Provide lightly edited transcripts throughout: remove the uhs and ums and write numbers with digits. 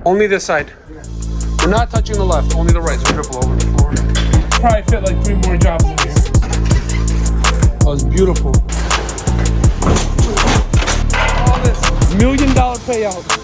Only this side. We're not touching the left, only the right, so triple over the floor. Probably fit like 3 more jobs in here. Oh, it's beautiful. All this $1 million payout.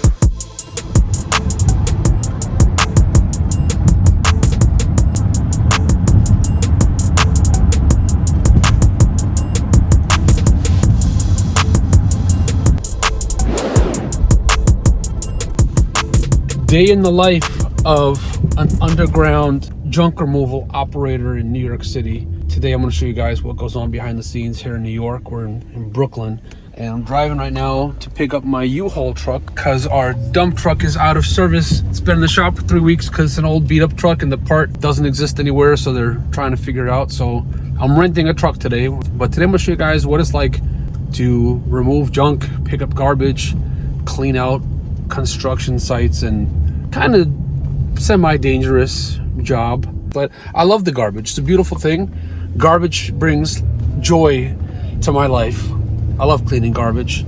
Day in the life of an underground junk removal operator in New York City. Today I'm going to show you guys what goes on behind the scenes here in New York. We're in Brooklyn, and I'm driving right now to pick up my U-Haul truck because our dump truck is out of service. It's been in the shop for 3 weeks because it's an old beat up truck and the part doesn't exist anywhere, so they're trying to figure it out. So I'm renting a truck today, but today I'm going to show you guys what it's like to remove junk, pick up garbage, clean out construction sites, and kind of semi-dangerous job. But I love the garbage. It's a beautiful thing. Garbage brings joy to my life. I love cleaning garbage,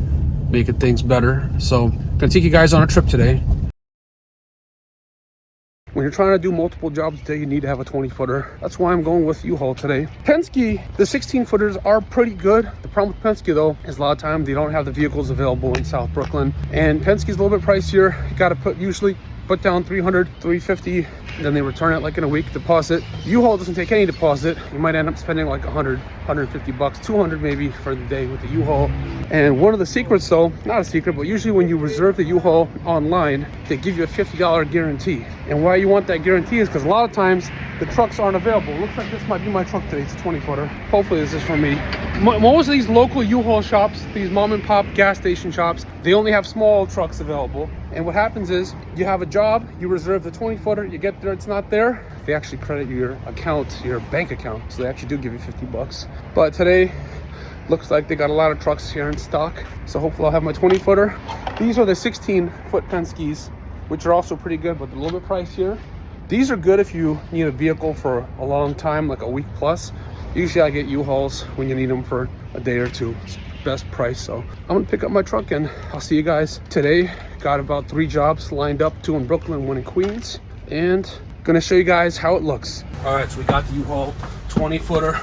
making things better. So I'm gonna take you guys on a trip today. When you're trying to do multiple jobs today, you need to have a 20-footer. That's why I'm going with U-Haul today. Penske, the 16-footers are pretty good. The problem with Penske though is a lot of times they don't have the vehicles available in South Brooklyn. And Penske's a little bit pricier. You gotta usually put down $300, $350, then they return it like in a week, deposit. U-Haul doesn't take any deposit. You might end up spending like $100, $150, 200 maybe for the day with the U-Haul. And one of the secrets though, not a secret, but usually when you reserve the U-Haul online, they give you a $50 guarantee. And why you want that guarantee is because a lot of times the trucks aren't available. It looks like this might be my truck today. It's a 20-footer. Hopefully this is for me. Most of these local U-Haul shops, these mom and pop gas station shops, they only have small trucks available. And what happens is you have a job, you reserve the 20-footer, you get there, it's not there. They actually credit your account, your bank account. So they actually do give you 50 bucks. But today, looks like they got a lot of trucks here in stock. So hopefully I'll have my 20-footer. These are the 16-foot Penskes, which are also pretty good, but they're a little bit pricier. These are good if you need a vehicle for a long time, like a week plus. Usually I get U-Hauls when you need them for a day or two. It's best price. So I'm gonna pick up my truck and I'll see you guys today. Got about 3 jobs lined up, 2 in Brooklyn, 1 in Queens, and gonna show you guys how it looks. All right, so we got the U-Haul 20-footer.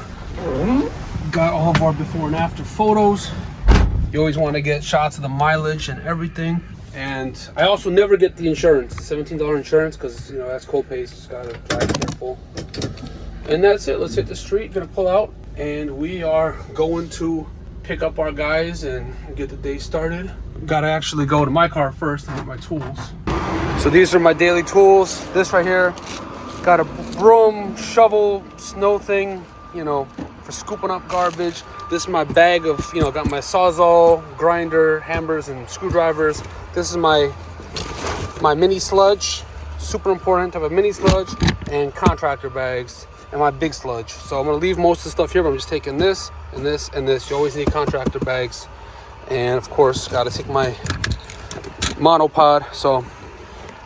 Got all of our before and after photos. You always want to get shots of the mileage and everything. And I also never get the insurance, $17 insurance, because you know that's co-pays. Just gotta drive careful. And that's it. Let's hit the street. Gonna pull out, and we are going to pick up our guys and get the day started. Gotta actually go to my car first and get my tools. So these are my daily tools. This right here, got a broom, shovel, snow thing, you know, for scooping up garbage. This is my bag of, you know, got my Sawzall, grinder, hammers, and screwdrivers. This is my mini sludge. Super important to have a mini sludge, and contractor bags, and my big sludge. So I'm gonna leave most of the stuff here, but I'm just taking this and this and this. You always need contractor bags. And of course, gotta take my monopod. So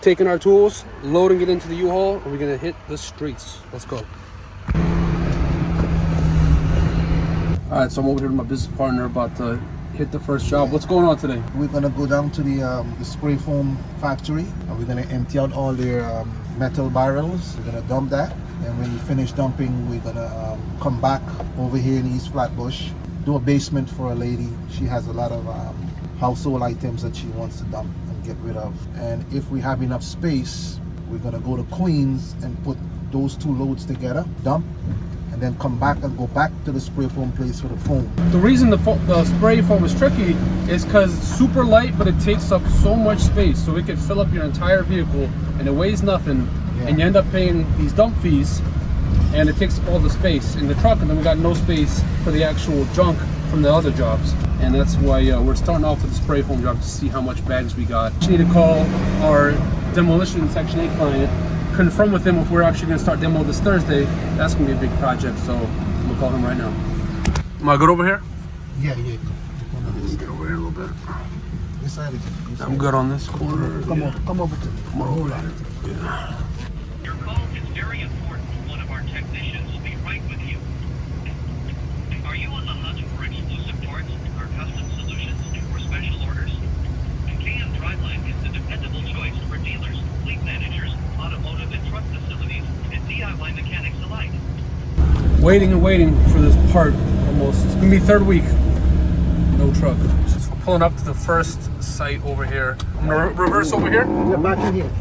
taking our tools, loading it into the U-Haul, and we're gonna hit the streets. Let's go. All right, so I'm over here with my business partner about to hit the first job. What's going on today? We're gonna go down to the spray foam factory, and we're gonna empty out all their metal barrels. We're gonna dump that, and when we finish dumping, we're gonna come back over here in East Flatbush, do a basement for a lady. She has a lot of household items that she wants to dump and get rid of. And if we have enough space, we're gonna go to Queens and put those 2 loads together, dump, and then come back and go back to the spray foam place for the foam. The reason the spray foam is tricky is because it's super light, but it takes up so much space. So it can fill up your entire vehicle, and it weighs nothing, and you end up paying these dump fees, and it takes up all the space in the truck, and then we got no space for the actual junk from the other jobs. And that's why we're starting off with the spray foam job to see how much bags we got. We need to call our demolition Section 8 client, confirm with him if we're actually gonna start demo this Thursday. That's gonna be a big project, so we'll call him right now. Am I good over here? Yeah. Let's get over here a little bit. This side again. I'm good on this corner. Come over to me. Come on over here. Yeah. Your call is very important. One of our technicians will be right with you. Are you on the hunt for exclusive parts or custom solutions for special orders? KM Driveline is the dependable choice for dealers Waiting and waiting for this part almost. It's gonna be third week. No truck. So we're pulling up to the first site over here. I'm gonna reverse over here. We're back in here.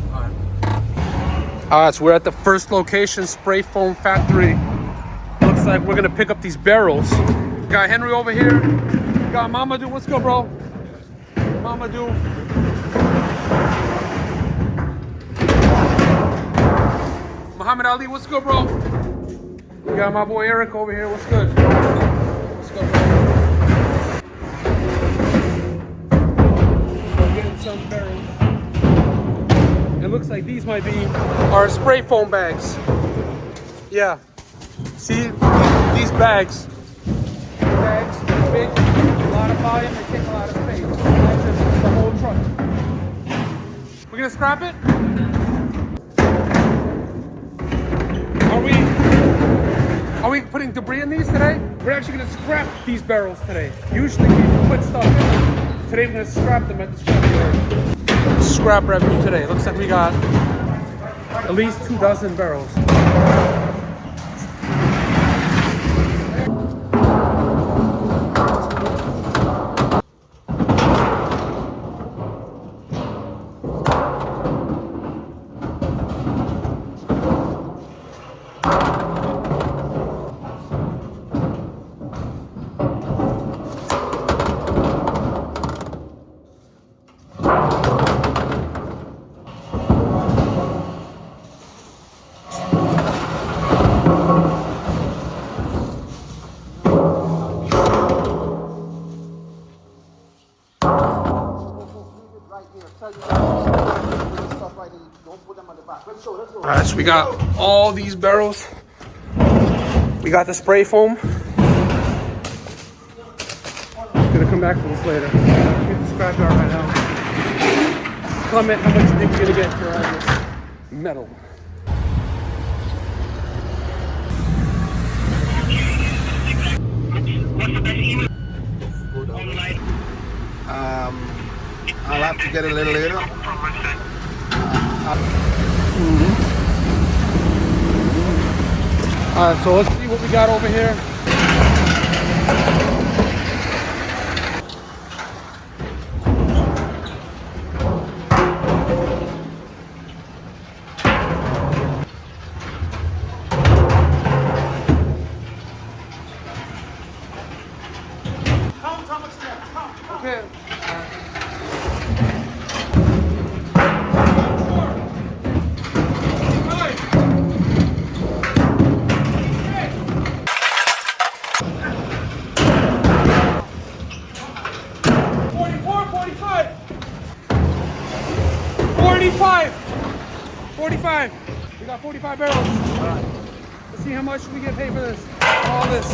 Alright, so we're at the first location, spray foam factory. Looks like we're gonna pick up these barrels. Got Henry over here. Got Mamadou. What's good, bro? Mamadou. Muhammad Ali, what's good, bro? We got my boy Eric over here. What's good? What's good, bro? So getting some barrels. It looks like these might be our spray foam bags. Yeah. See these bags. Bags, big, a lot of volume, they take a lot of space. Imagine the whole truck. We're gonna scrap it? Are we putting debris in these today? We're actually gonna scrap these barrels today. Usually we put stuff in them. Today we're gonna scrap them at the scrapyard. Scrap revenue today. Looks like we got at least 24 barrels. Alright, so we got all these barrels. We got the spray foam. Gonna come back for this later. Get the scrapyard right now. Comment how much you think you're gonna get for all this metal. I'll have to get a little later. Alright, so let's see what we got over here. Okay. $45. We got 45 barrels. All right. Let's see how much we get paid for this. All this.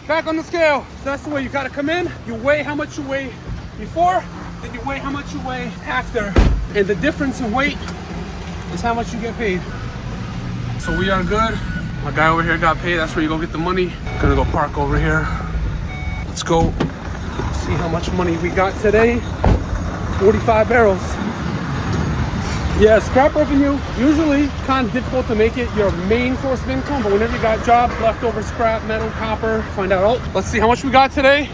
Back on the scale. So that's the way you gotta come in. You weigh how much you weigh before, then you weigh how much you weigh after. And the difference in weight is how much you get paid. So we are good. My guy over here got paid. That's where you go get the money. Gonna go park over here. Let's go see how much money we got today. 45 barrels. Yeah, scrap revenue, usually kind of difficult to make it your main source of income, but whenever you got jobs, leftover scrap, metal, copper, find out. Oh, let's see how much we got today.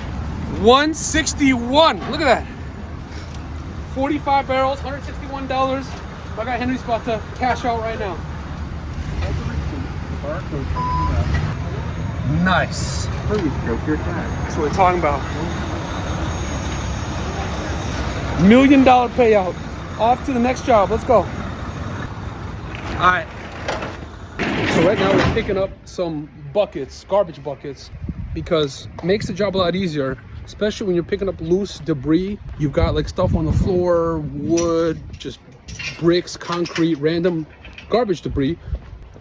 161. Look at that. 45 barrels, $161. My guy Henry's about to cash out right now. Nice. That's what we're talking about. $1 million payout. Off to the next job. Let's go. All right. So right now we're picking up some buckets, garbage buckets, because it makes the job a lot easier, especially when you're picking up loose debris. You've got like stuff on the floor, wood, just bricks, concrete, random garbage debris.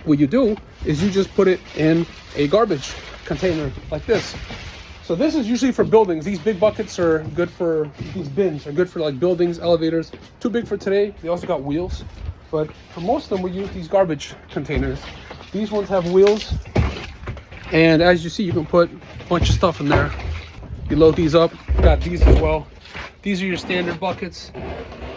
What you do is you just put it in a garbage container like this. So this is usually for buildings. These big buckets are good for, these bins are good for like buildings, elevators. Too big for today. They also got wheels. But for most of them, we use these garbage containers. These ones have wheels. And as you see, you can put a bunch of stuff in there. You load these up. Got these as well. These are your standard buckets.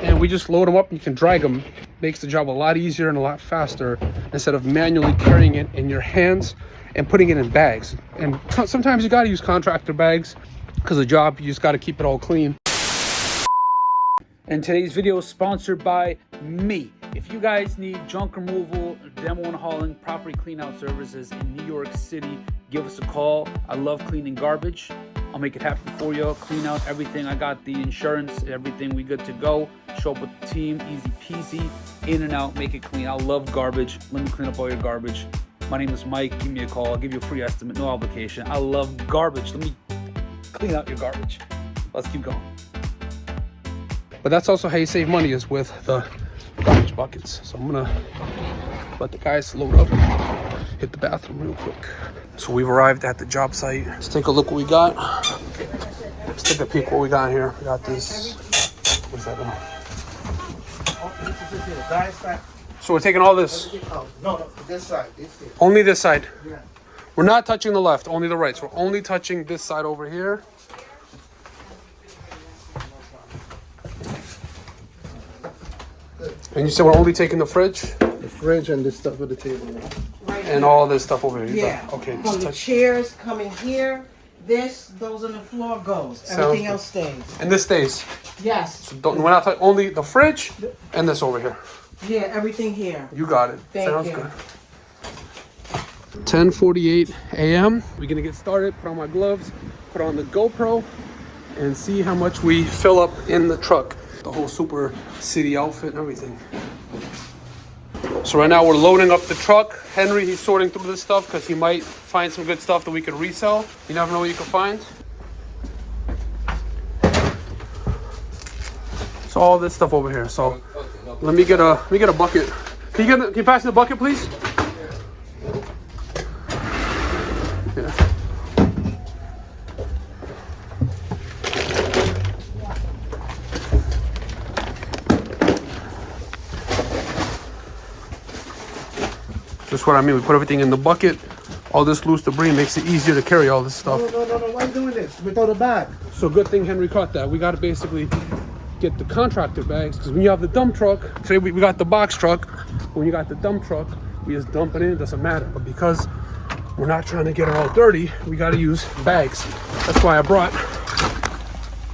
And we just load them up and you can drag them. makes the job a lot easier and a lot faster instead of manually carrying it in your hands and putting it in bags. And sometimes you got to use contractor bags because the job, you just got to keep it all clean. And today's video is sponsored by me. If you guys need junk removal, demo and hauling, property clean out services in New York City, give us a call. I love cleaning garbage. I'll make it happen for you. Clean out everything. I got the insurance, everything. We good to go. Show up with the team, easy peasy, in and out, make it clean. I love garbage. Let me clean up all your garbage. My name is Mike. Give me a call. I'll give you a free estimate, no obligation. I love garbage. Let me clean out your garbage. Let's keep going. But that's also how you save money, is with the garbage buckets. So I'm gonna let the guys load up, hit the bathroom real quick. So we've arrived at the job site. Let's take a look what we got. Let's take a peek what we got here. We got this. What's that now? So we're taking all this. No, this side. Only this side. Yeah. We're not touching the left, only the right. So we're only touching this side over here. And you said we're only taking the fridge? The fridge and this stuff at the table. Right And here. all this stuff over here? Yeah. Okay. From Just the touch. chairs coming here, this goes on the floor, goes. Everything good. else stays. And this stays. Yes. We're not touching, only the fridge and this over here. Yeah, everything here. You got it. Thank Sounds you. good. 10:48 a.m. We're gonna get started, put on my gloves, put on the GoPro, and see how much we fill up in the truck. The whole super city outfit and everything. So right now we're loading up the truck. Henry, he's sorting through this stuff because he might find some good stuff that we could resell. You never know what you can find. So all this stuff over here. So let me get a bucket. Can you pass me the bucket, please? Yeah. Just what I mean. We put everything in the bucket. All this loose debris makes it easier to carry all this stuff. No. Why are you doing this without a bag? So good thing Henry caught that. We got to basically get the contractor bags, because when you have the dump truck, today we got the box truck. When you got the dump truck, we just dump it in. It doesn't matter. But because we're not trying to get it all dirty, we got to use bags. That's why I brought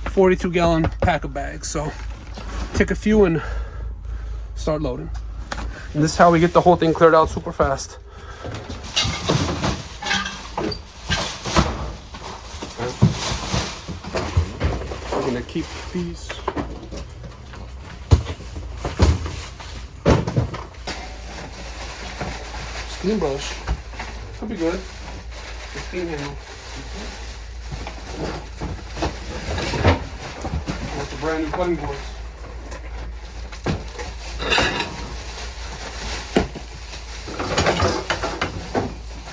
42-gallon pack of bags. So take a few and start loading. And this is how we get the whole thing cleared out super fast. We're gonna keep these. Steam brush. Could be good. The steam handle. That's a brand new cutting board.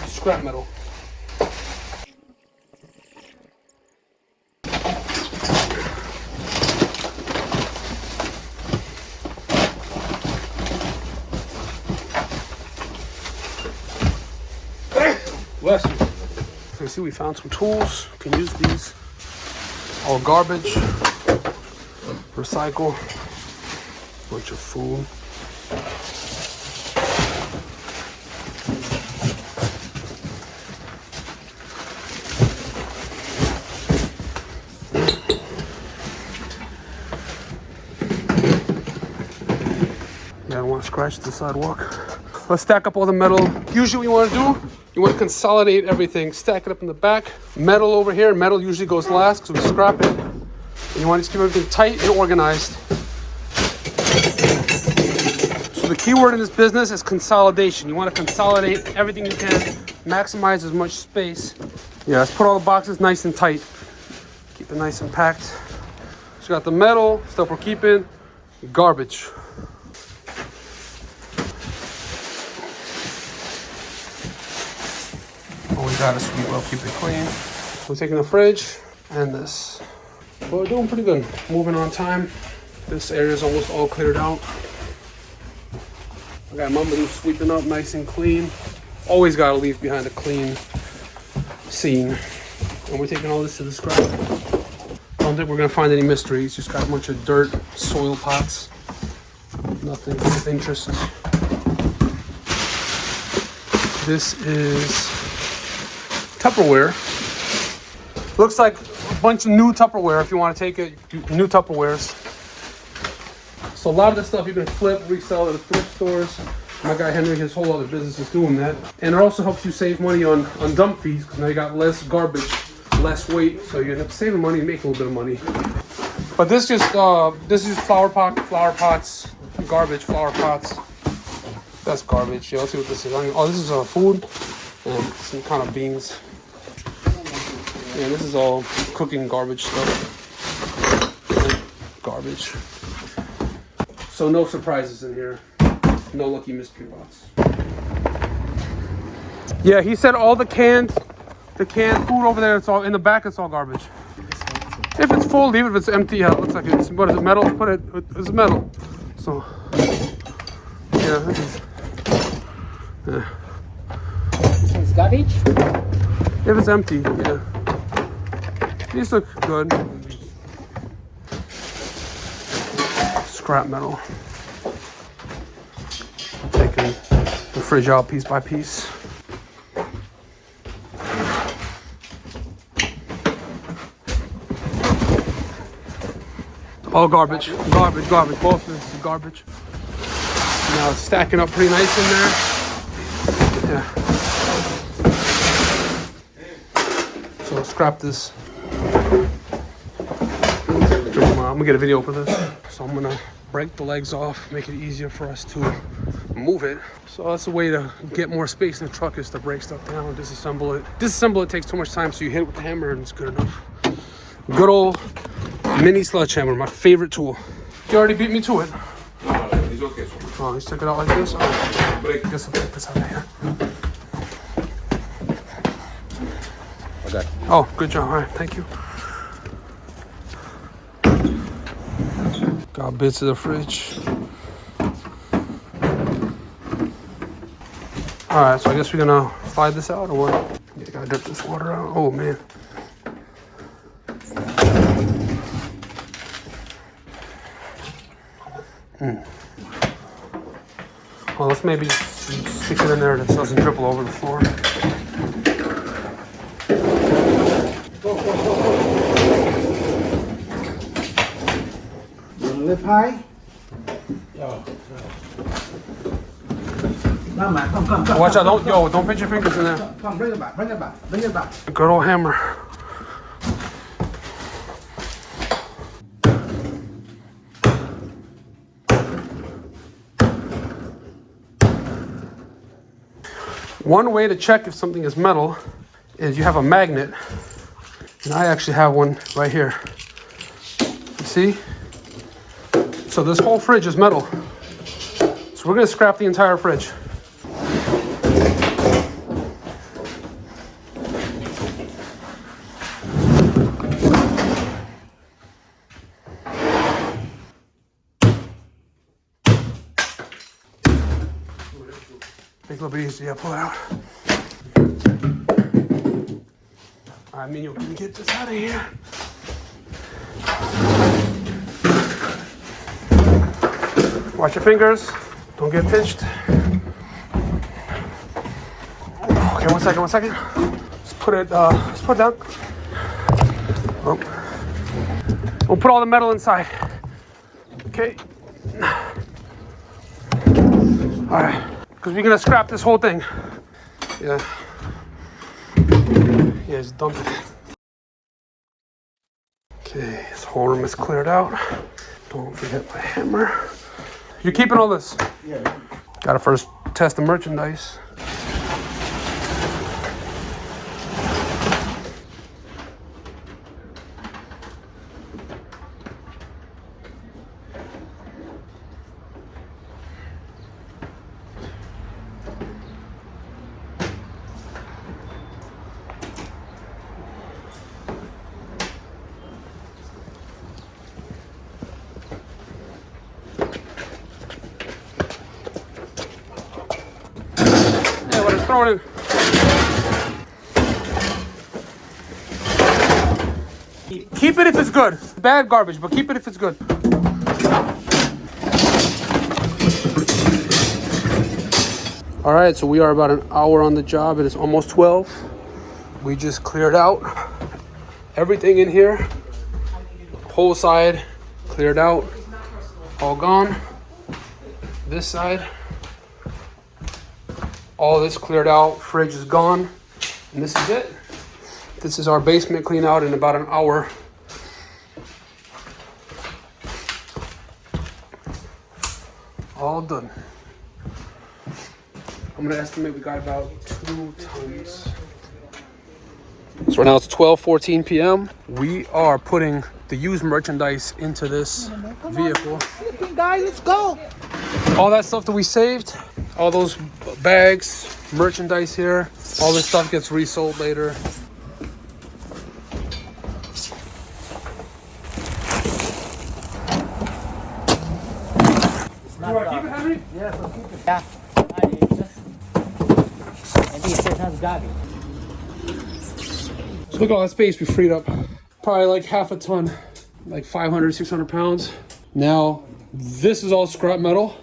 Scrap metal. Bless you. So you see, we found some tools. Can use these. All garbage. Recycle. Bunch of food. Yeah, I don't want to scratch the sidewalk. Let's stack up all the metal. Usually what you want to do, you want to consolidate everything. Stack it up in the back. Metal over here. Metal usually goes last because we scrap it. And you want to just keep everything tight and organized. So the key word in this business is consolidation. You want to consolidate everything you can. Maximize as much space. Yeah, let's put all the boxes nice and tight. Keep it nice and packed. So we got the metal, stuff we're keeping, garbage. All we got is sweet well, keep it clean. We're taking the fridge and this. But we're doing pretty good. Moving on time. This area is almost all cleared out. I got Mama do sweeping up nice and clean. Always gotta leave behind a clean scene. And we're taking all this to the scrap. I don't think we're gonna find any mysteries. Just got a bunch of dirt, soil pots. Nothing of interest. This is Tupperware. Looks like a bunch of new Tupperware if you want to take it. New Tupperwares. So a lot of this stuff you can flip, resell at the thrift stores. My guy Henry, his whole other business is doing that. And it also helps you save money on dump fees because now you got less garbage, less weight. So you end up saving money and making a little bit of money. But this is flower pots, garbage, flower pots. That's garbage. Yeah, let's see what this is. Oh, this is food and some kind of beans. Yeah, this is all cooking garbage stuff. Garbage. So no surprises in here. No lucky mystery box. Yeah, he said all the canned food over there, it's all in the back, it's all garbage. If it's full, leave it. If it's empty, yeah, it looks like it's, what is it, metal? Put it, it's metal. So, yeah, this is, yeah. It's garbage? If it's empty, yeah. These look good. Scrap metal. Taking the fridge out piece by piece. All garbage, garbage, garbage. Both of this is garbage. Now it's stacking up pretty nice in there. Yeah. So let's scrap this. I'm gonna get a video for this. So I'm gonna break the legs off, make it easier for us to move it. So that's the way to get more space in the truck, is to break stuff down, disassemble it. Disassemble it takes too much time, so you hit it with the hammer and it's good enough. Good old mini sledgehammer, my favorite tool. You already beat me to it. Oh, he's took it out like this? Oh, I guess I'll take this out of here. Okay. Oh, good job. All right, thank you. Got bits of the fridge. All right, so I guess we're gonna slide this out or what? Yeah, gotta drip this water out. Oh man. Well, let's maybe stick it in there so it doesn't drip all over the floor. You wanna lift high? Come, man, come. Watch out, don't pinch your fingers in there. Come, bring it back. Good old hammer. One way to check if something is metal is you have a magnet. And I actually have one right here. You see? So this whole fridge is metal. So we're gonna scrap the entire fridge. Make it a little bit easier. Pull it out. I mean, you can get this out of here. Watch your fingers. Don't get pinched. Okay, one second. Let's put it down. Oh. We'll put all the metal inside. Okay. All right. Because we're gonna scrap this whole thing. Yeah, just dump it. Okay, this whole room is cleared out. Don't forget my hammer. You're keeping all this? Yeah. Gotta first test the merchandise. Throw it in. Keep it if it's good. Bad garbage, but keep it if it's good. All right, so we are about an hour on the job. It is almost 12. We just cleared out everything in here. Whole side cleared out, all gone. This side, all this cleared out. Fridge is gone, and this is it. This is our basement clean out in about an hour. All done. I'm gonna estimate we got about 2 tons. So right now it's 12:14 p.m. We are putting the used merchandise into this vehicle. Guys, let's go. All that stuff that we saved, all those bags, merchandise here, all this stuff gets resold later. Not You want to keep it, Henry? Yes, I'll keep it. Yeah. Maybe it says has garbage. So look at all that space we freed up. Probably like half a ton, like 500, 600 pounds. Now, this is all scrap metal,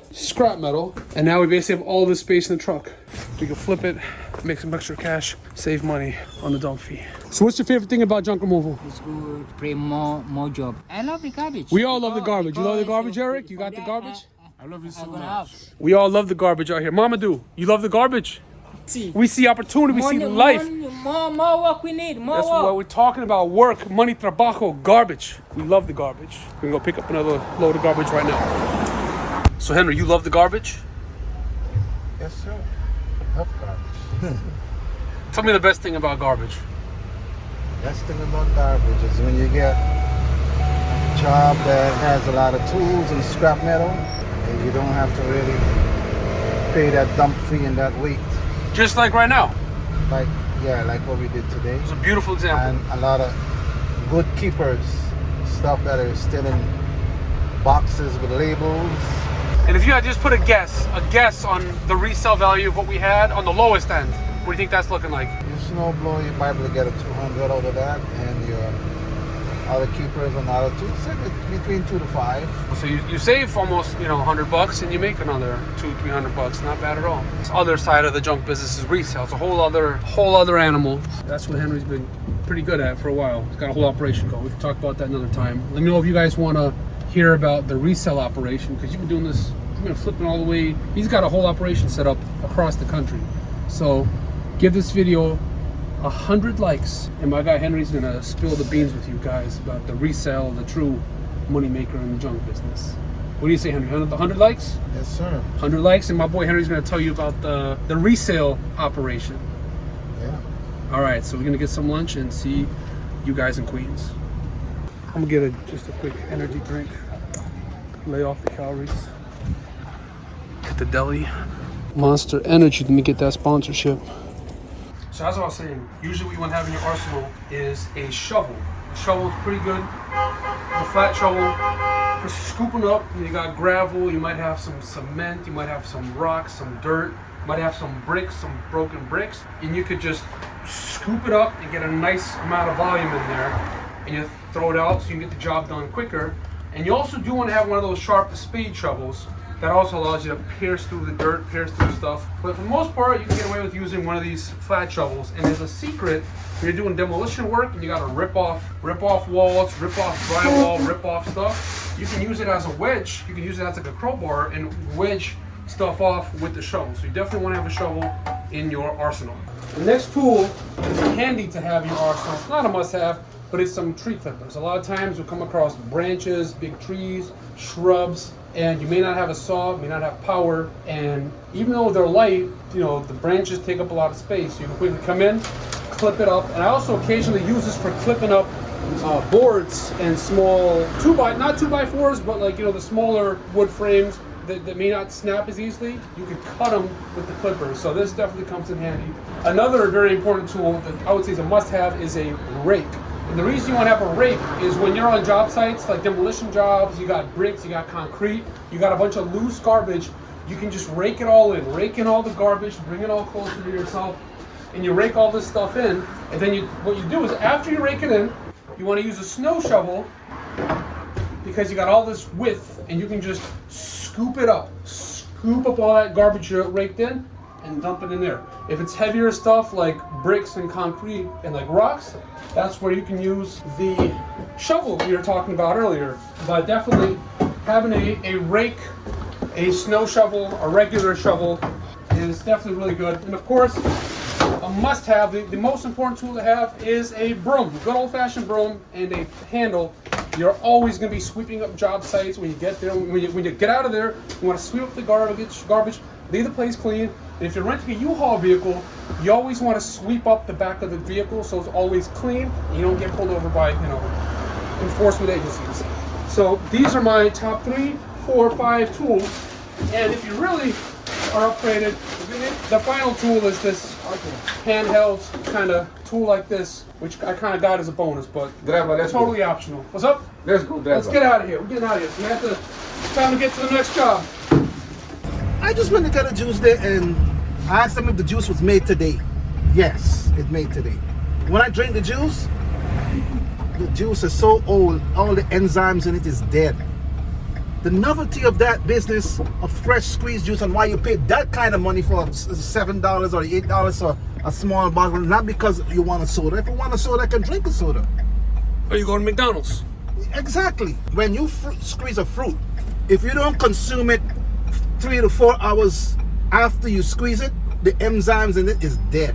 and now we basically have all this space in the truck. We can flip it, make some extra cash, save money on the dump fee. So what's your favorite thing about junk removal? It's good. Bring more job. I love the garbage. We all love the garbage. You love the garbage, Eric? You got the garbage? I love you so much. We all love the garbage out here. Mamadou, you love the garbage? We see opportunity, we see life. More work we need. More That's work. what we're talking about. Work, money, trabajo, garbage. We love the garbage. We're gonna go pick up another load of garbage right now. So Henry, you love the garbage? Yes, sir. Love garbage. Tell me the best thing about garbage. Best thing about garbage is when you get a job that has a lot of tools and scrap metal, and you don't have to really pay that dump fee and that weight. Just like right now. Like what we did today. It's a beautiful example. And a lot of good keepers, stuff that are still in boxes with labels. And if you had just put a guess on the resale value of what we had on the lowest end, what do you think that's looking like? Your snow blower, you might be able to get a 200 out of that, and your other keepers another between 2 to 5. So you save almost, $100 and you make another $200-300. Not bad at all. This other side of the junk business is resale. It's a whole other animal. That's what Henry's been pretty good at for a while. He's got a whole operation going. We can talk about that another time. Let me know if you guys want to hear about the resale operation, because you've been doing this, you've been flipping all the way. He's got a whole operation set up across the country. So give this video 100 likes, and my guy Henry's gonna spill the beans with you guys about the resale, the true money maker in the junk business. What do you say, Henry? 100 likes? Yes, sir. 100 likes, and my boy Henry's gonna tell you about the resale operation. Yeah. All right, so we're gonna get some lunch and see you guys in Queens. I'm gonna get just a quick energy drink, lay off the calories. Hit the deli. Monster Energy, let me get that sponsorship. So as I was saying, usually what you want to have in your arsenal is a shovel. A shovel is pretty good. A flat shovel for scooping up. You got gravel, you might have some cement, you might have some rocks, some dirt, you might have some bricks, some broken bricks, and you could just scoop it up and get a nice amount of volume in there, and you throw it out so you can get the job done quicker. And you also do want to have one of those sharp spade shovels that also allows you to pierce through the dirt, pierce through stuff. But for the most part, you can get away with using one of these flat shovels. And there's a secret when you're doing demolition work and you gotta rip off walls, rip off drywall, rip off stuff. You can use it as a wedge. You can use it as like a crowbar and wedge stuff off with the shovel. So you definitely want to have a shovel in your arsenal. The next tool is handy to have in your arsenal. It's not a must-have, but it's some tree clippers. A lot of times you'll come across branches, big trees, shrubs, and you may not have a saw, may not have power, and even though they're light, the branches take up a lot of space. So you can quickly come in, clip it up, and I also occasionally use this for clipping up boards and small not 2x4s, but like the smaller wood frames that may not snap as easily. You can cut them with the clippers. So this definitely comes in handy. Another very important tool that I would say is a must-have is a rake. And the reason you want to have a rake is when you're on job sites, like demolition jobs, you got bricks, you got concrete, you got a bunch of loose garbage, you can just rake it all in. Rake in all the garbage, bring it all closer to yourself, and you rake all this stuff in. And then what you do is after you rake it in, you want to use a snow shovel because you got all this width, and you can just scoop it up. Scoop up all that garbage you raked in, and dump it in there. If it's heavier stuff like bricks and concrete and like rocks, that's where you can use the shovel we were talking about earlier. But definitely having a rake, a snow shovel, a regular shovel is definitely really good. And of course, a must-have, the most important tool to have is a broom, good old-fashioned broom and a handle. You're always going to be sweeping up job sites when you get there. When you get out of there, you want to sweep up the garbage, leave the place clean. And if you're renting a U-Haul vehicle, you always want to sweep up the back of the vehicle so it's always clean and you don't get pulled over by, enforcement agencies. So these are my top 3, 4, 5 tools. And if you really are upgraded, the final tool is this handheld kind of tool like this, which I kind of got as a bonus, but totally optional. What's up? Let's go, Let's get out of here. We're getting out of here. So we have to, it's time to get to the next job. I just went to get a juice there and I asked them if the juice was made today. Yes, it's made today. When I drink the juice is so old, all the enzymes in it is dead. The novelty of that business of fresh squeezed juice and why you pay that kind of money for $7 or $8 for a small bottle, not because you want a soda. If you want a soda, I can drink a soda. Are you going to McDonald's? Exactly. When you squeeze a fruit, if you don't consume it 3 to 4 hours after you squeeze it, the enzymes in it is dead.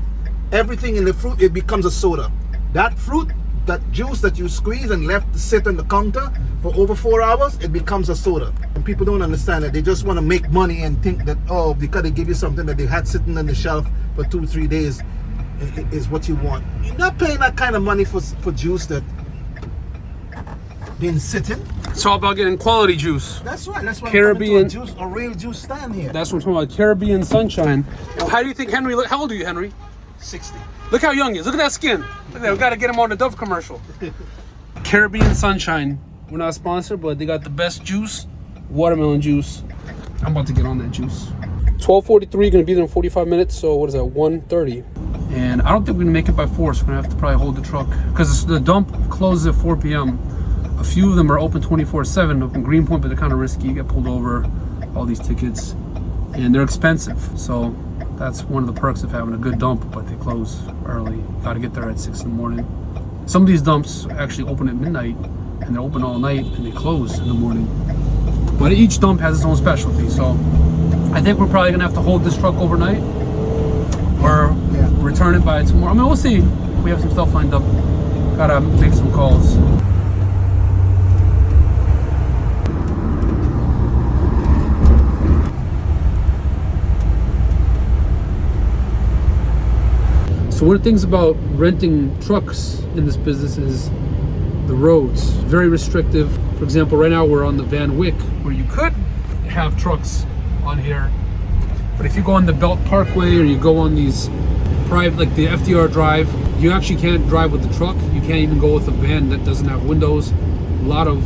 Everything in the fruit, it becomes a soda. That fruit, that juice that you squeeze and left to sit on the counter for over 4 hours, it becomes a soda. And people don't understand that. They just want to make money and think that, oh, because they give you something that they had sitting on the shelf for 2 or 3 days is what you want. You're not paying that kind of money for juice that been sitting. It's all about getting quality juice. That's right. That's why Caribbean a real juice stand here. That's what I'm talking about. Caribbean sunshine. How do you think Henry? How old are you, Henry? 60. Look how young he is. Look at that skin. Look at that. We got to get him on the Dove commercial. Caribbean sunshine. We're not sponsored, but they got the best juice, watermelon juice. I'm about to get on that juice. 12:43. Going to be there in 45 minutes. So what is that? 1:30. And I don't think we're gonna make it by 4. So we're gonna have to probably hold the truck because the dump closes at 4 p.m. A few of them are open 24/7 up in Greenpoint, but they're kind of risky. You get pulled over, all these tickets, and they're expensive. So that's one of the perks of having a good dump, but they close early. Got to get there at 6 in the morning. Some of these dumps actually open at midnight, and they're open all night, and they close in the morning. But each dump has its own specialty. So I think we're probably gonna have to hold this truck overnight, or return it by tomorrow. I mean, we'll see. We have some stuff lined up. Gotta make some calls. So one of the things about renting trucks in this business is the roads. Very restrictive. For example, right now we're on the Van Wyck, where you could have trucks on here, but if you go on the Belt Parkway or you go on these private, like the FDR Drive, you actually can't drive with the truck. You can't even go with a van that doesn't have windows. A lot of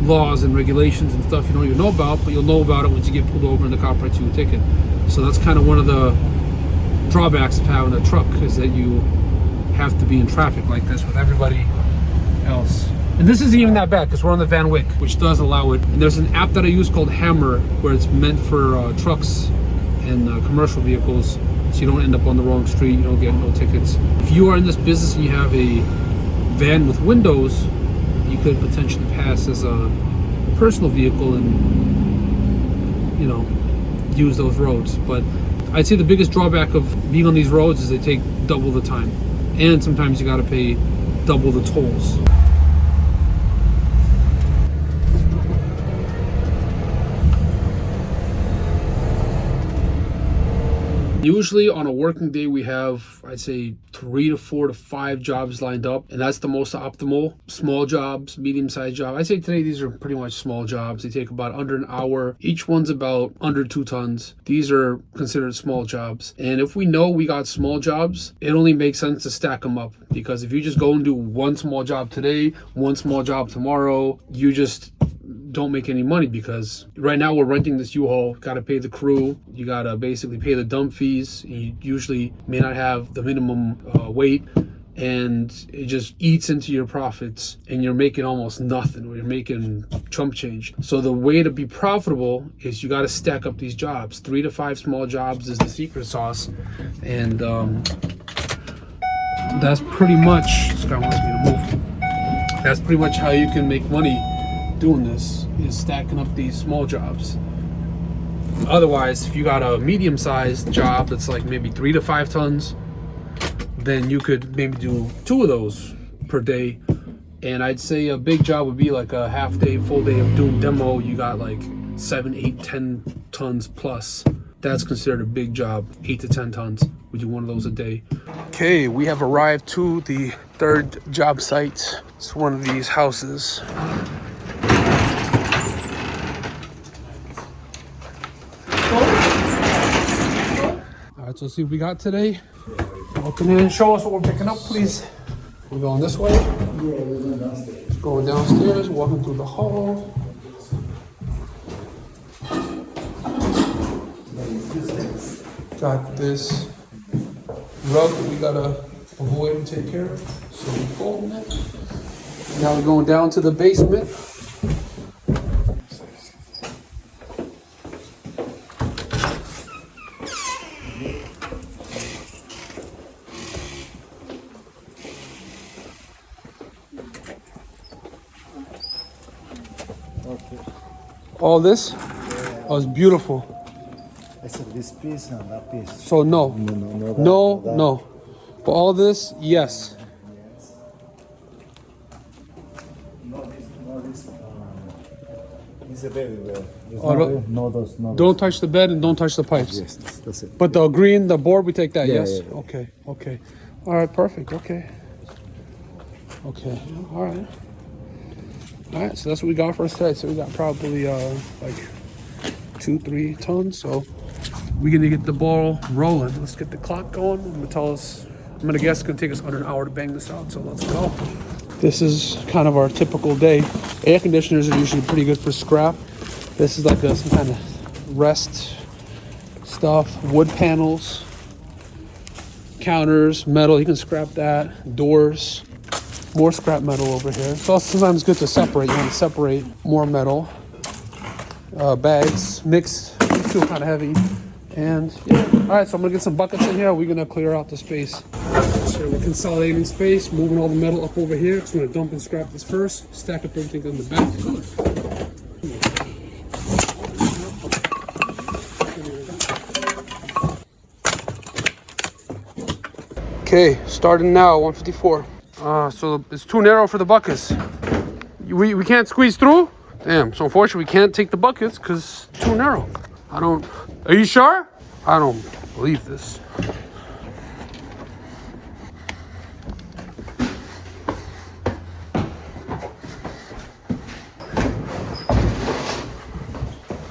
laws and regulations and stuff you don't even know about, but you'll know about it once you get pulled over and the cop writes you a ticket. So that's kind of one of the drawbacks of having a truck, is that you have to be in traffic like this with everybody else. And this isn't even that bad because we're on the Van Wyck, which does allow it. And there's an app that I use called Hammer, where it's meant for trucks and commercial vehicles, so you don't end up on the wrong street, you don't get no tickets. If you are in this business and you have a van with windows, you could potentially pass as a personal vehicle and, use those roads. But I'd say the biggest drawback of being on these roads is they take double the time, and sometimes you got to pay double the tolls. Usually on a working day, we have, I'd say, 3 to 4 to 5 jobs lined up, and that's the most optimal. Small jobs, medium-sized jobs. I'd say today these are pretty much small jobs. They take about under an hour. Each one's about under 2 tons. These are considered small jobs. And if we know we got small jobs, it only makes sense to stack them up, because if you just go and do one small job today, one small job tomorrow, you just don't make any money, because right now we're renting this U-Haul. Got to pay the crew. You got to basically pay the dump fees. You usually may not have the minimum weight, and it just eats into your profits, and you're making almost nothing, or you're making chump change. So the way to be profitable is you got to stack up these jobs. 3 to 5 small jobs is the secret sauce, and that's pretty much, this guy wants me to move. That's pretty much how you can make money doing this, is stacking up these small jobs. Otherwise, if you got a medium-sized job that's like maybe 3 to 5 tons, then you could maybe do 2 of those per day. And I'd say a big job would be like a half day, full day of doing demo. You got like 7, 8, 10 tons plus. That's considered a big job, 8 to 10 tons. We do 1 of those a day. Okay, we have arrived to the 3rd job site. It's one of these houses. All right, so let's see what we got today. Welcome in, show us what we're picking up, please. We're going this way. Going downstairs, walking through the hall. Got this rug that we gotta avoid and take care of, so we're folding it. Now we're going down to the basement. All this? Oh, it's beautiful. I said this piece and that piece. So no. No. But all this, yes. It's a baby bed. Oh, don't touch the bed and don't touch the pipes. Yes, that's it. But the green, the board, we take that, Yeah, yes? yeah. Okay. All right, perfect, okay. All right, so that's what we got for us today. So we got probably like 2-3 tons. So we're gonna get the ball rolling. Let's get the clock going. I'm gonna guess it's gonna take us under an hour to bang this out. So let's go. This is kind of our typical day. Air conditioners are usually pretty good for scrap. This is like some kind of rest stuff. Wood panels, counters, metal. You can scrap that. Doors. More scrap metal over here. So sometimes it's good to separate. You want to separate more metal. Bags, mix, feel kind of heavy. And yeah. All right, so I'm gonna get some buckets in here. We're gonna clear out the space. So we're consolidating space, moving all the metal up over here. So we're gonna dump and scrap this first, stack up everything on the back. Okay, starting now, 154. So it's too narrow for the buckets. We can't squeeze through? Damn, so unfortunately we can't take the buckets because it's too narrow. Are you sure? I don't believe this.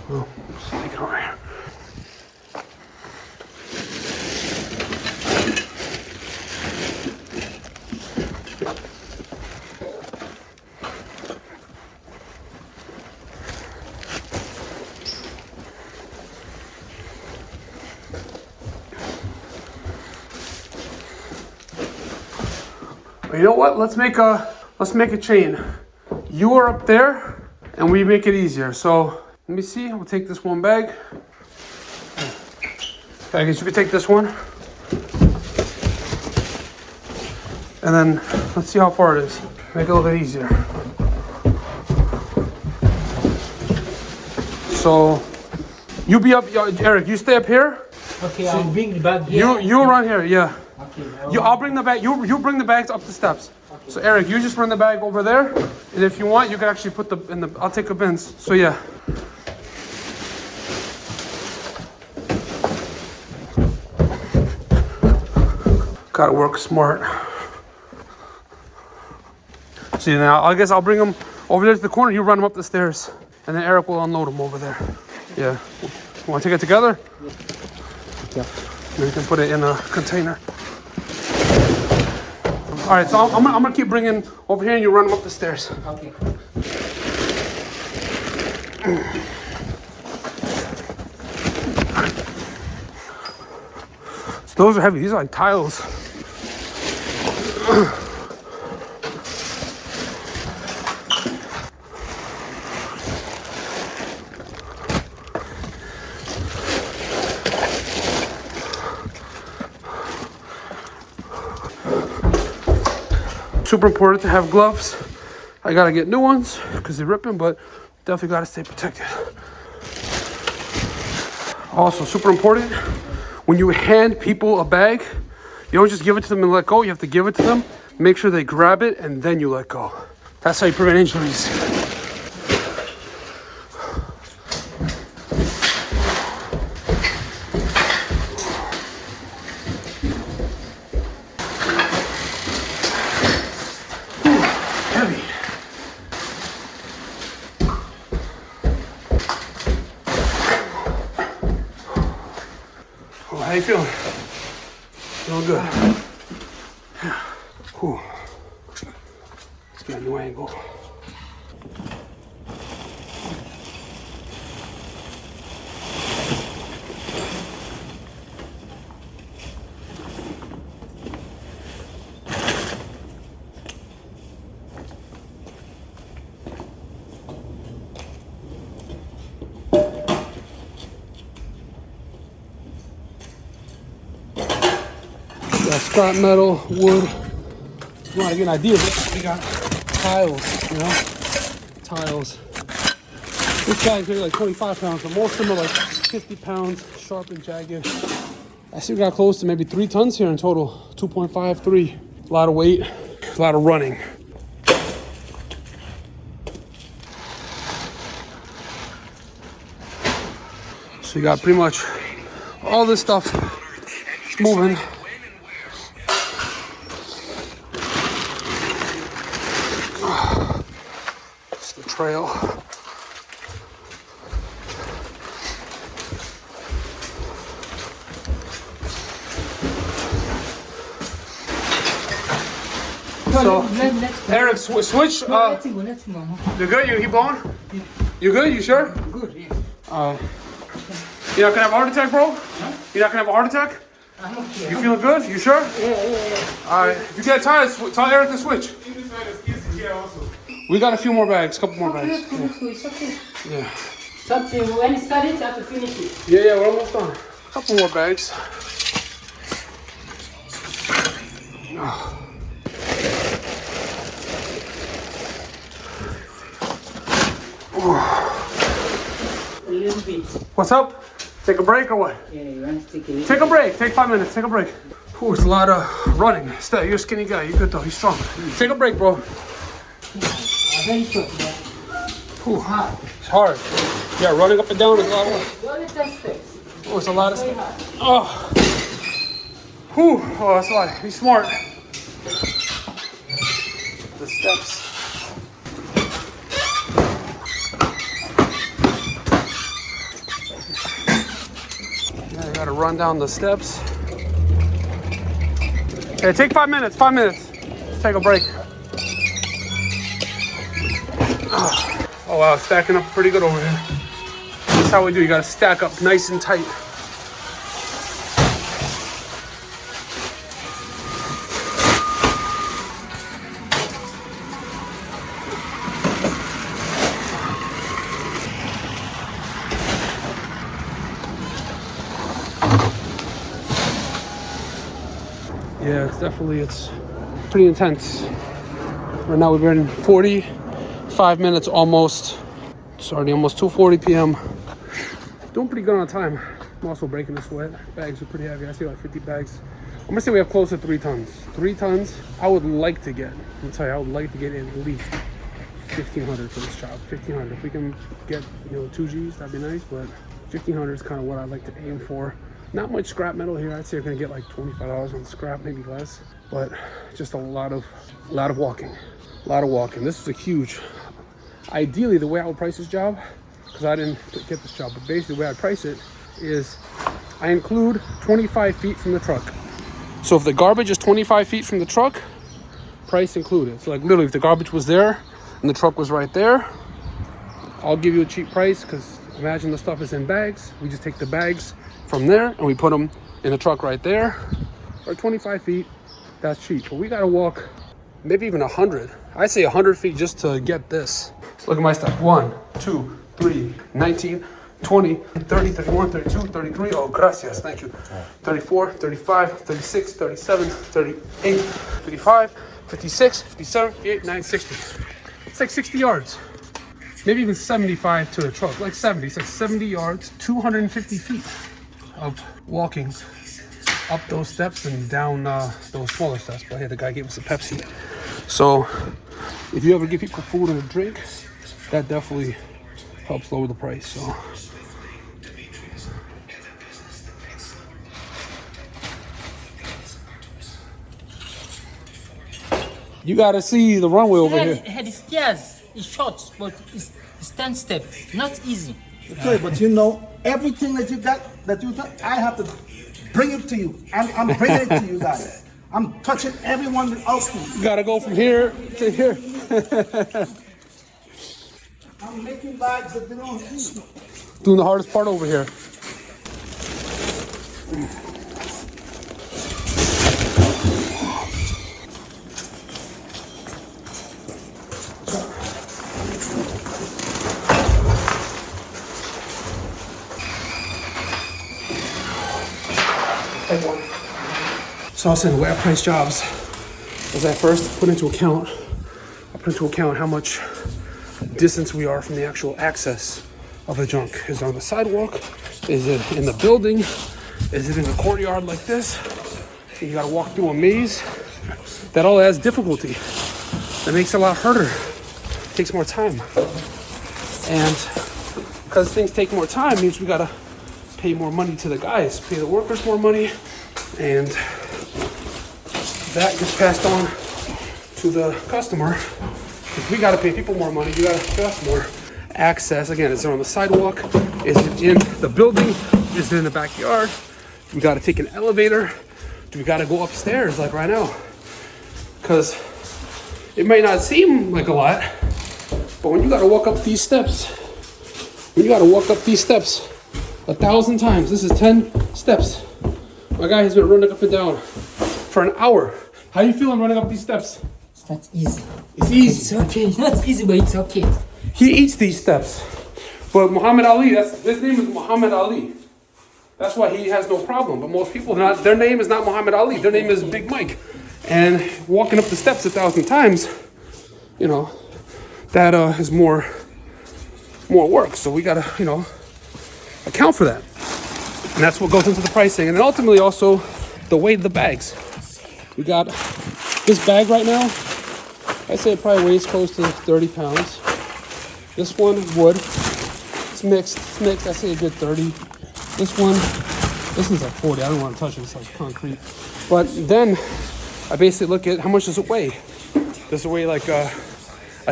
Oh, sneak over here. You know what? Let's make a chain. You are up there, and we make it easier. So let me see. We'll take this one bag. I guess you could take this one, and then let's see how far it is. Make it a little bit easier. So you be up, Eric. You stay up here. Okay, I'll bring the bag here. You run here. Yeah. Okay. I'll bring the bag. You bring the bags up the steps. Okay. So Eric, you just run the bag over there, and if you want, you can actually put I'll take a bins. So yeah. Gotta work smart. See now, I guess I'll bring them over there to the corner. You run them up the stairs, and then Eric will unload them over there. Yeah. You want to take it together? Yeah. Then you can put it in a container. All right, so I'm gonna keep bringing over here, and you run them up the stairs. Okay. So those are heavy. These are like tiles. Super important to have gloves. I gotta get new ones because they're ripping, but definitely gotta stay protected. Also, super important, when you hand people a bag, you don't just give it to them and let go. You have to give it to them, make sure they grab it, and then you let go. That's how you prevent injuries. Heavy. Oh, how you feeling? Feeling good. Whew. Let's get a new angle. Got scrap metal, wood. You want to get an idea of it? We got tiles, you know? Tiles. This bag's maybe like 25 pounds, but most of them are like 50 pounds, sharp and jagged. I see we got close to maybe 3 tons here in total. 2.5, 3. A lot of weight, a lot of running. So you got pretty much all this stuff moving. It's the trail. So, Eric, switch. You good? You keep blowing? You good? You sure? Good, yeah. You're not gonna have a heart attack, bro? Huh? You're not gonna have a heart attack? I'm okay. You feeling good? You sure? Yeah. Alright. If you get tired, tell Eric to switch. We got a few more bags, couple more bags. It's okay. Yeah. Something, when it started, you have to finish it. Yeah, we're almost done. Couple more bags. A little bit. What's up? Take a break or what? Yeah, you want to take a little Take a break. Take 5 minutes. Take a break. Ooh, it's a lot of running. Stay. You're a skinny guy. You're good though. You're strong. Take a break, bro. Very short, yeah. Ooh, it's hard. Yeah, running up and down is a lot of work. Go a little steps. Oh, it's a lot of stuff. Oh. Whew. Oh, that's a lot. Be smart. The steps. Yeah, I gotta run down the steps. Okay, take 5 minutes. 5 minutes. Let's take a break. Oh wow, stacking up pretty good over here. That's how we do. You gotta stack up nice and tight. Yeah, it's pretty intense. Right now we've been 45 minutes almost. It's already almost 2:40 p.m. Doing pretty good on time. I'm also breaking a sweat. Bags are pretty heavy. I see like 50 bags. I'm gonna say we have close to 3 tons. 3 tons. I would like to get, I'll tell you, I would like to get at least 1,500 for this job. 1,500. If we can get, 2 Gs, that'd be nice, but 1,500 is kind of what I'd like to aim for. Not much scrap metal here. I'd say you're gonna get like $25 on scrap, maybe less, but just a lot of walking. A lot of walking. This is a huge, ideally the way I would price this job, because I didn't get this job, but basically the way I price it is I include 25 feet from the truck. So if the garbage is 25 feet from the truck, price included. So like literally if the garbage was there and the truck was right there, I'll give you a cheap price, because imagine the stuff is in bags. We just take the bags from there and we put them in the truck right there. Or 25 feet, that's cheap. But we gotta walk maybe even 100. I say 100 feet just to get this. So look at my stuff. 1, 2, 3, 19, 20, 30, 31, 32, 33. Oh, gracias. Thank you. 34, 35, 36, 37, 38, 55, 56, 57, 58, 59, 60. It's like 60 yards. Maybe even 75 to the truck. Like 70. It's like 70 yards, 250 feet of walking up those steps and down those smaller steps. But hey, the guy gave us a Pepsi. So if you ever give people food and a drink, that definitely helps lower the price. So you gotta see the runway over here. The stairs is short, but it's 10 steps. Not easy. Okay, but you know, everything that you got, I have to bring it to you. I'm bringing it to you guys. I'm touching everyone else. You gotta go from here to here. I'm making bags that they don't see. Doing the hardest part over here. So I was saying the way I price jobs is I first put into account how much distance we are from the actual access of the junk. Is it on the sidewalk? Is it in the building? Is it in a courtyard like this? So you gotta walk through a maze. That all adds difficulty. That makes it a lot harder. It takes more time. And because things take more time means we gotta pay more money to the guys, pay the workers more money, and that gets passed on to the customer. If we gotta pay people more money, you gotta pay us more. Access, again, is it on the sidewalk? Is it in the building? Is it in the backyard? Do we gotta take an elevator? Do we gotta go upstairs like right now? Because it might not seem like a lot, but when you gotta walk up these steps, 1,000 times, this is 10 steps. My guy has been running up and down for an hour. How you feeling running up these steps? It's not easy. It's easy. It's okay. It's not easy, but it's okay. He eats these steps. But Muhammad Ali, his name is Muhammad Ali. That's why he has no problem. But most people, their name is not Muhammad Ali. Their name is Big Mike. And walking up the steps 1,000 times, you know, that is more work. So we gotta, you know, account for that. And that's what goes into the pricing. And then ultimately also the weight of the bags. We got this bag right now, I'd say it probably weighs close to 30 pounds. This one, wood, it's mixed, I say a good 30. This one's like 40, I don't want to touch it, it's like concrete. But then I basically look at how much does it weigh? Does it weigh like a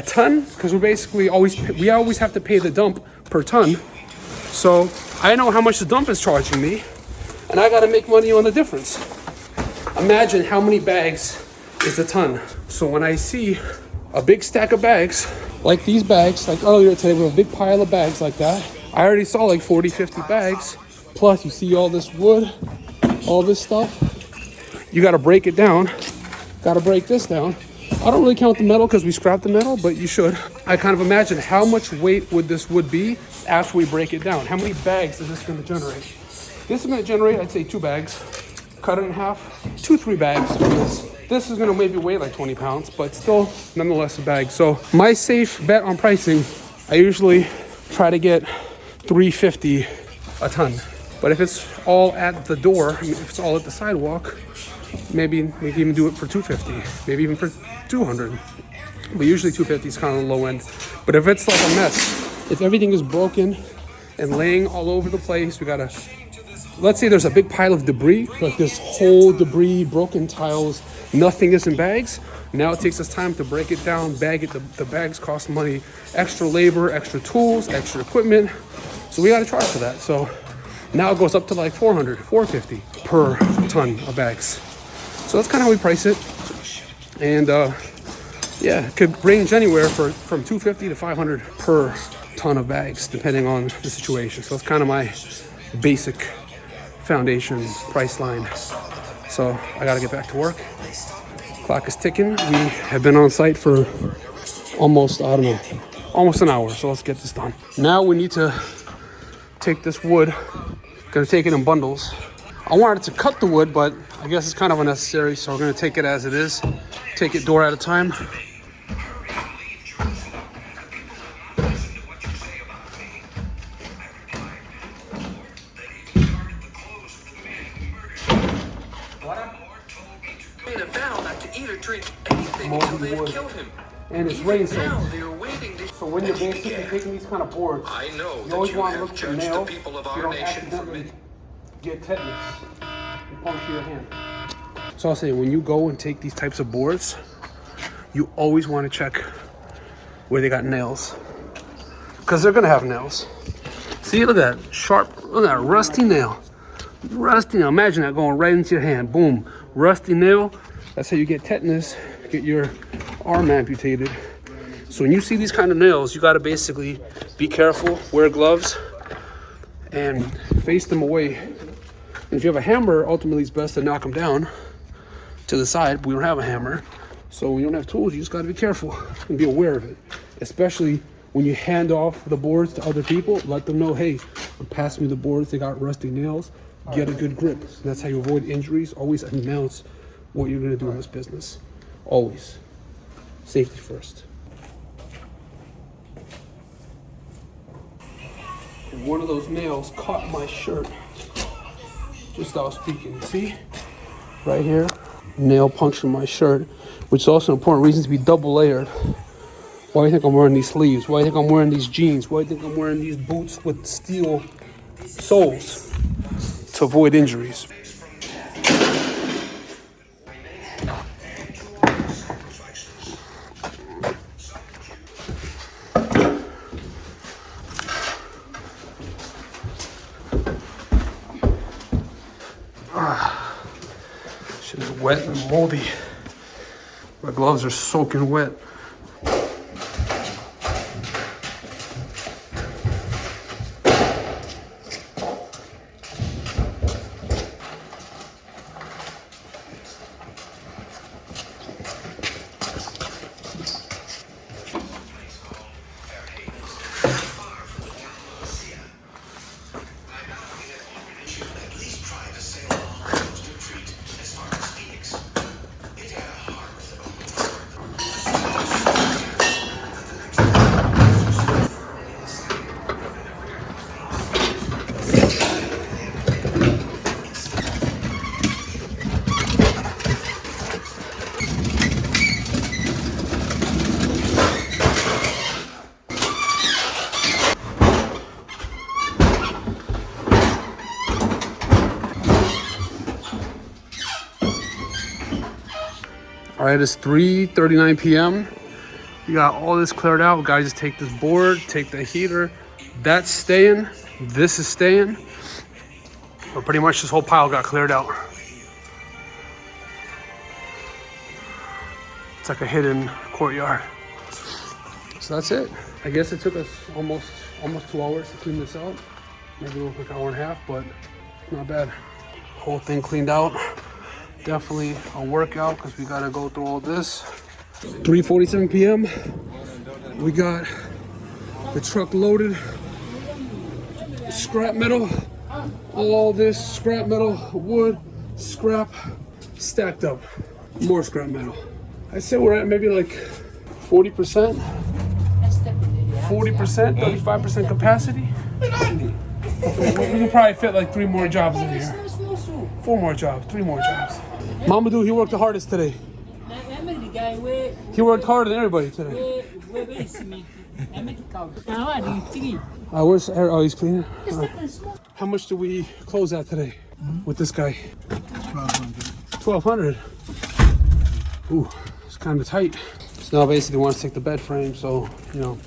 ton? Because we always have to pay the dump per ton. So I know how much the dump is charging me, and I gotta make money on the difference. Imagine how many bags is a ton. So when I see a big stack of bags, like these bags, like earlier today, we have a big pile of bags like that. I already saw like 40, 50 bags. Plus you see all this wood, all this stuff. You gotta break it down. Gotta break this down. I don't really count the metal because we scrapped the metal, but you should. I kind of imagine how much weight would this wood be after we break it down. How many bags is this gonna generate? This is gonna generate, I'd say 2 bags. Cut it in half, 2-3 bags. This is gonna maybe weigh like 20 pounds, but still nonetheless a bag. So my safe bet on pricing, I usually try to get $350 a ton. But if it's all at the door, if it's all at the sidewalk, maybe we can even do it for $250, maybe even for $200. But usually $250 is kind of the low end. But if it's like a mess, if everything is broken and laying all over the place, we gotta, let's say there's a big pile of debris, like this whole debris, broken tiles, nothing is in bags. Now it takes us time to break it down, bag it. The bags cost money, extra labor, extra tools, extra equipment. So we gotta charge for that. So now it goes up to like $400, $450 per ton of bags. So that's kind of how we price it. And yeah, it could range anywhere from $250 to $500 per ton of bags, depending on the situation. So it's kind of my basic foundation price line So I gotta get back to work. Clock is ticking. We have been on site for almost, I don't know, almost an hour. So let's get this done. Now we need to take this wood. Gonna take it in bundles. I wanted to cut the wood, but I guess it's kind of unnecessary. So we're gonna take it as it is. Take it door at a time. And it's rain soaked. So when you're basically taking these kind of boards, you always want to look for nails. You don't accidentally get tetanus and puncture your hand. So I'll say, when you go and take these types of boards, you always want to check where they got nails, because they're gonna have nails. See, look at that sharp, look at that rusty nail. Rusty nail. Imagine that going right into your hand. Boom, rusty nail. That's how you get tetanus, get your arm amputated. So when you see these kind of nails, you got to basically be careful, wear gloves, and face them away. And if you have a hammer, ultimately it's best to knock them down to the side, but we don't have a hammer. So when you don't have tools, you just got to be careful and be aware of it. Especially when you hand off the boards to other people, let them know, hey, I'm passing you the boards, they got rusty nails, get a good grip. And that's how you avoid injuries. Always announce what you're going to do in this business. Always. Safety first. And one of those nails caught my shirt just as I was speaking. See? Right here. Nail punctured my shirt, which is also an important reason to be double layered. Why do you think I'm wearing these sleeves? Why do you think I'm wearing these jeans? Why do you think I'm wearing these boots with steel soles? To avoid injuries. Shit is wet and moldy. My gloves are soaking wet. All right, it's 3:39 p.m. We got all this cleared out. We gotta just take this board, take the heater. That's staying, this is staying. But pretty much this whole pile got cleared out. It's like a hidden courtyard. So that's it. I guess it took us almost 2 hours to clean this out. Maybe like an hour and a half, but not bad. Whole thing cleaned out. Definitely a workout because we gotta go through all this. 3:47 p.m. We got the truck loaded. Scrap metal. All this scrap metal, wood, scrap, stacked up. More scrap metal. I'd say we're at maybe like 40%. 40%, 35% capacity. We can probably fit like 3 more jobs in here. 4 more jobs, 3 more jobs. Mamadou, he worked the hardest today. He worked harder than everybody today. Where's oh, he's cleaning. How much do we close at today with this guy? 1,200. Ooh, it's kind of tight. So now basically wants to take the bed frame, so you know,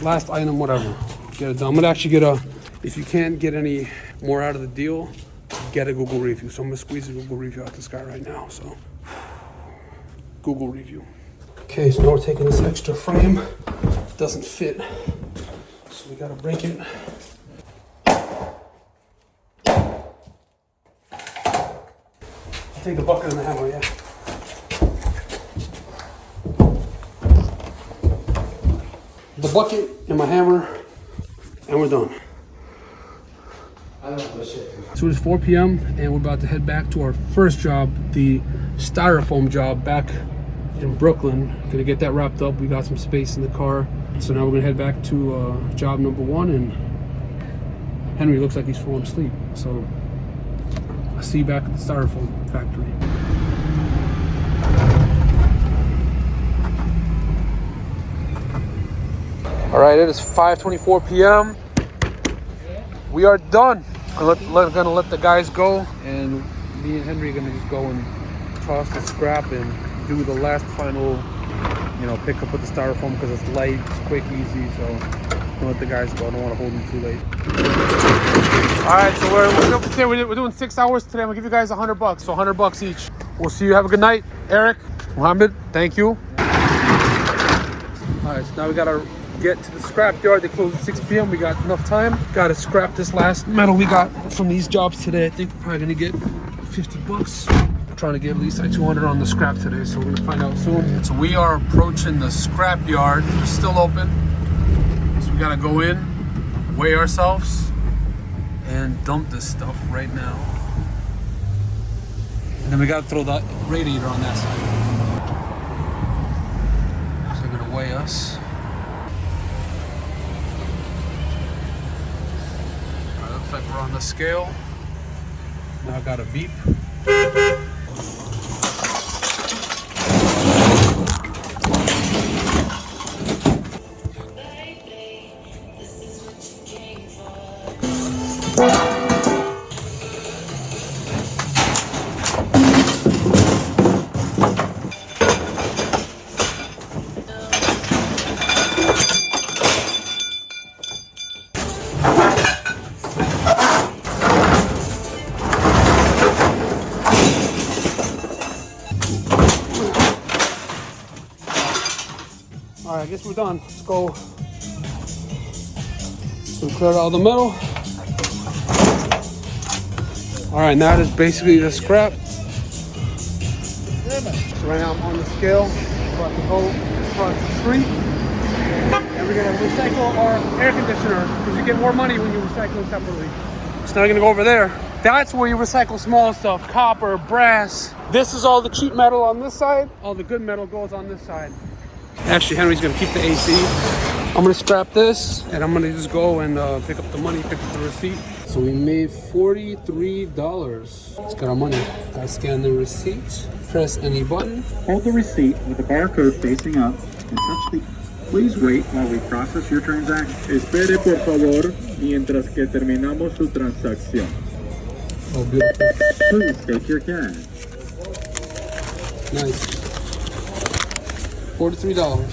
last item, whatever. Get it done. I'm gonna actually get a. If you can't get any more out of the deal, get a Google review. So I'm gonna squeeze a Google review out this guy right now. So Google review. Okay, so now we're taking this extra frame. It doesn't fit, so we gotta break it. Take the bucket and the hammer, yeah. The bucket and my hammer, and we're done. So it's 4 p.m. and we're about to head back to our first job, the styrofoam job back in Brooklyn. Gonna get that wrapped up. We got some space in the car. So now we're gonna head back to job number 1, and Henry looks like he's falling asleep. So I'll see you back at the styrofoam factory. All right, it is 5:24 p.m. We are done. Gonna let the guys go, and me and Henry are gonna just go and toss the scrap and do the last final, pick up with the styrofoam because it's light, it's quick, easy. So I'm gonna let the guys go. I don't want to hold them too late. All right, so we're doing 6 hours today. I'm gonna give you guys $100, so $100 each. We'll see you. Have a good night, Eric, Mohammed. Thank you. All right, so now we gotta get to the scrap yard. They close at 6 p.m. We got enough time. Gotta scrap this last metal we got from these jobs today. I think we're probably gonna get $50. Trying to get at least like 200 on the scrap today, so we're gonna find out soon. So we are approaching the scrap yard. It's still open, so we gotta go in, weigh ourselves, and dump this stuff right now. And then we gotta throw the radiator on that side. So they're gonna weigh us. All right, looks like we're on the scale. Now I got a beep. All right, I guess we're done. Let's go. So we cleared all the metal. All right, now this is basically the scrap. So right now I'm on the scale. We're about to go across the street. And we're gonna recycle our air conditioner because you get more money when you recycle separately. So now we're gonna go over there. That's where you recycle small stuff, copper, brass. This is all the cheap metal on this side. All the good metal goes on this side. Actually, Henry's gonna keep the AC. I'm gonna scrap this, and I'm gonna just go and pick up the money, pick up the receipt. So we made $43. Let's get our money. I scan the receipt, press any button. Hold the receipt with the barcode facing up and touch the... Please wait while we process your transaction. Espere por favor mientras que terminamos su transacción. Oh, beautiful. Please take your cash. Nice. $43.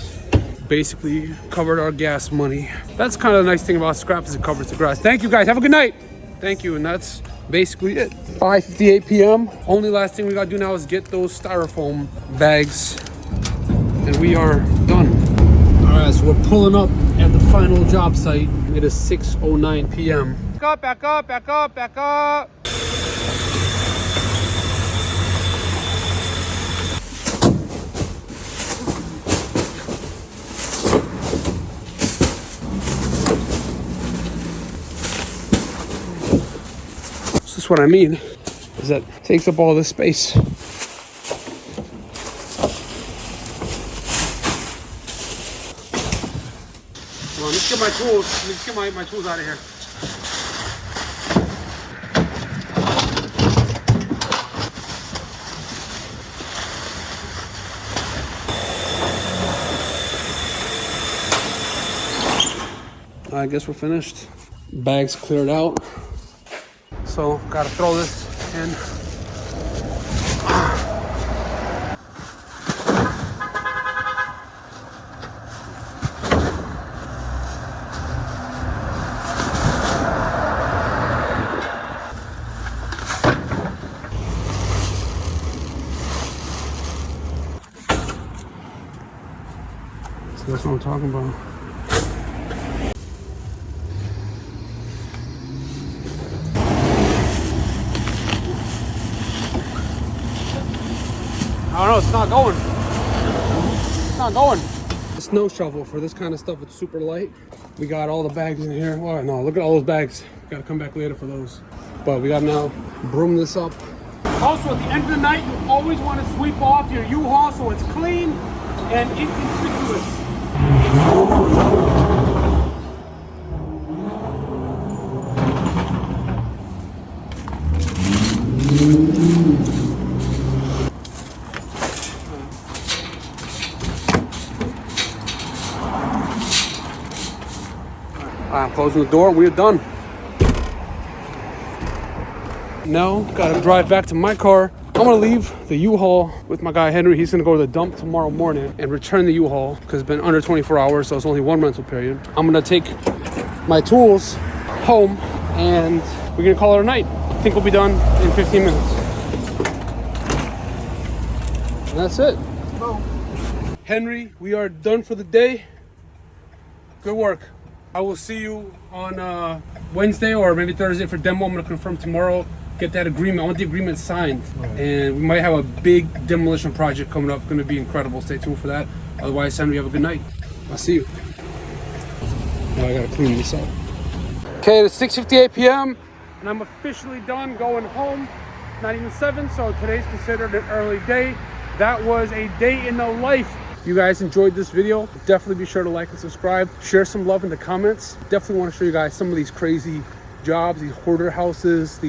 Basically covered our gas money. That's kind of the nice thing about scrap is it covers the grass. Thank you guys. Have a good night. Thank you. And that's basically it. 5:58 p.m. Only last thing we gotta do now is get those styrofoam bags, and we are done. All right, so we're pulling up at the final job site. It is 6:09 p.m. Back up, back up, back up, back up. This is what I mean, is that it takes up all this space. Well, let's get my tools. Let's get my tools out of here. I guess we're finished. Bags cleared out. So gotta throw this in. So that's what I'm talking about. Oh no, it's not going. It's not going. The snow shovel for this kind of stuff, it's super light. We got all the bags in here. Oh no, look at all those bags. Gotta come back later for those. But we gotta now broom this up. Also, at the end of the night, you always want to sweep off your U-Haul so it's clean and inconspicuous. I'm closing the door. We're done. Now, gotta drive back to my car. I'm gonna leave the U-Haul with my guy Henry. He's gonna go to the dump tomorrow morning and return the U-Haul because it's been under 24 hours, so it's only one rental period. I'm gonna take my tools home and we're gonna call it a night. I think we'll be done in 15 minutes. And that's it. Henry, we are done for the day. Good work. I will see you on Wednesday or maybe Thursday for demo. I'm gonna confirm tomorrow. Get that agreement. I want the agreement signed, and we might have a big demolition project coming up. Going to be incredible. Stay tuned for that. Otherwise, Henry, have a good night. I'll see you. Now I gotta clean this up. Okay, it's 6:58 p.m. and I'm officially done going home. Not even 7, so today's considered an early day. That was a day in the life. If you guys enjoyed this video, definitely be sure to like and subscribe. Share some love in the comments. Definitely want to show you guys some of these crazy jobs, these hoarder houses,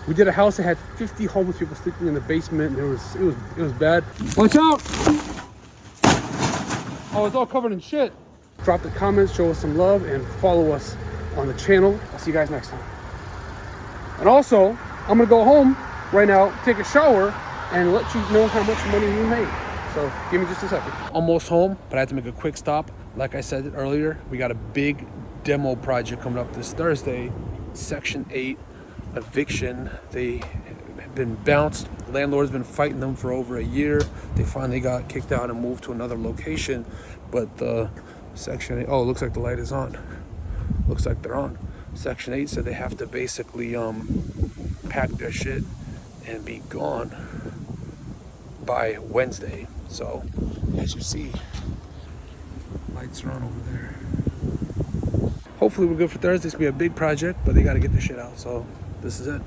we did a house that had 50 homeless people sleeping in the basement, and it was bad. Watch out! Oh, it's all covered in shit. Drop the comments, show us some love, and follow us on the channel. I'll see you guys next time. And also, I'm gonna go home right now, take a shower, and let you know how much money we made. So give me just a second. Almost home, but I had to make a quick stop. Like I said earlier, we got a big demo project coming up this Thursday, Section 8. Eviction. They have been bounced. The landlord's been fighting them for over a year. They finally got kicked out and moved to another location, but the Section 8, oh, it looks like the light is on. Looks like they're on. Section 8 said they have to basically pack their shit and be gone by Wednesday. So as you see, lights are on over there. Hopefully we're good for Thursday. It's gonna be a big project, but they got to get the shit out. So this is it.